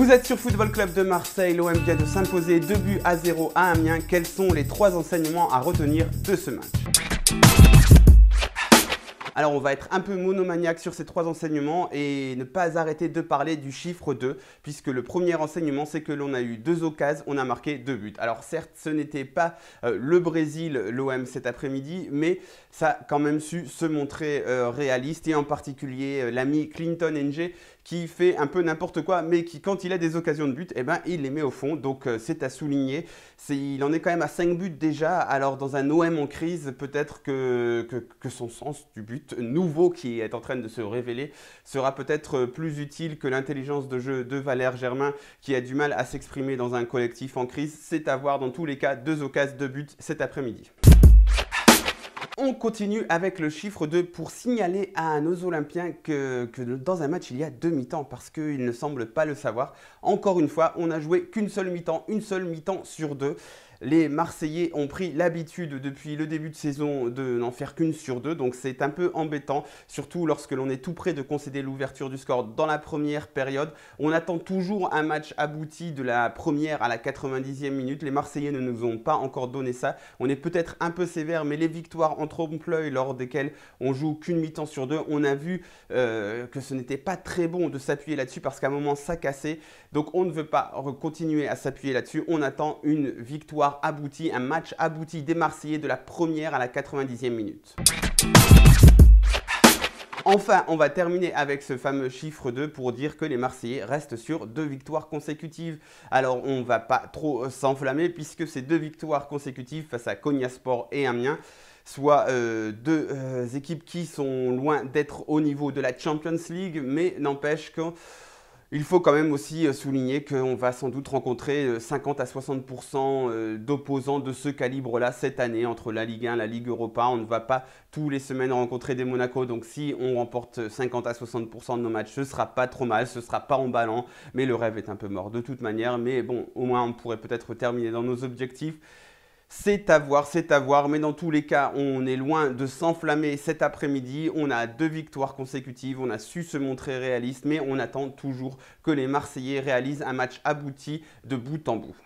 Vous êtes sur Football Club de Marseille, l'OM vient de s'imposer 2-0 à Amiens. Quels sont les 3 enseignements à retenir de ce match? Alors on va être un peu monomaniaque sur ces 3 enseignements et ne pas arrêter de parler du chiffre 2, puisque le premier enseignement c'est que l'on a eu 2 occasions, on a marqué 2 buts. Alors certes ce n'était pas le Brésil, l'OM cet après-midi, mais ça a quand même su se montrer réaliste, et en particulier l'ami Clinton Ng qui fait un peu n'importe quoi, mais qui quand il a des occasions de but, eh ben, il les met au fond, donc c'est à souligner. Il en est quand même à 5 buts déjà, alors dans un OM en crise, peut-être que son sens du but nouveau qui est en train de se révéler sera peut-être plus utile que l'intelligence de jeu de Valère Germain qui a du mal à s'exprimer dans un collectif en crise. C'est à voir dans tous les cas, 2 occasions de but cet après-midi. On continue avec le chiffre 2 pour signaler à nos Olympiens que dans un match il y a 2 mi-temps, parce qu'ils ne semblent pas le savoir. Encore une fois, on n'a joué qu'une seule mi-temps, une seule mi-temps sur 2. Les Marseillais ont pris l'habitude depuis le début de saison de n'en faire qu'une sur 2, donc c'est un peu embêtant, surtout lorsque l'on est tout près de concéder l'ouverture du score dans la première période. On attend toujours un match abouti de la première à la 90e minute. Les Marseillais ne nous ont pas encore donné ça. On est peut-être un peu sévère, mais les victoires en trompe-l'œil lors desquelles on joue qu'une mi-temps sur 2, on a vu que ce n'était pas très bon de s'appuyer là-dessus parce qu'à un moment ça cassait. Donc on ne veut pas continuer à s'appuyer là-dessus. On attend une victoire abouti, un match abouti des Marseillais de la première à la 90e minute. Enfin, on va terminer avec ce fameux chiffre 2 pour dire que les Marseillais restent sur 2 victoires consécutives. Alors, on ne va pas trop s'enflammer puisque ces 2 victoires consécutives face à Konyaspor et Amiens, soit 2 équipes qui sont loin d'être au niveau de la Champions League, mais n'empêche que il faut quand même aussi souligner qu'on va sans doute rencontrer 50 à 60% d'opposants de ce calibre-là cette année entre la Ligue 1 et la Ligue Europa. On ne va pas tous les semaines rencontrer des Monaco, donc si on remporte 50 à 60% de nos matchs, ce ne sera pas trop mal, ce ne sera pas emballant, mais le rêve est un peu mort de toute manière. Mais bon, au moins on pourrait peut-être terminer dans nos objectifs. C'est à voir, mais dans tous les cas, on est loin de s'enflammer cet après-midi. On a 2 victoires consécutives, on a su se montrer réaliste, mais on attend toujours que les Marseillais réalisent un match abouti de bout en bout.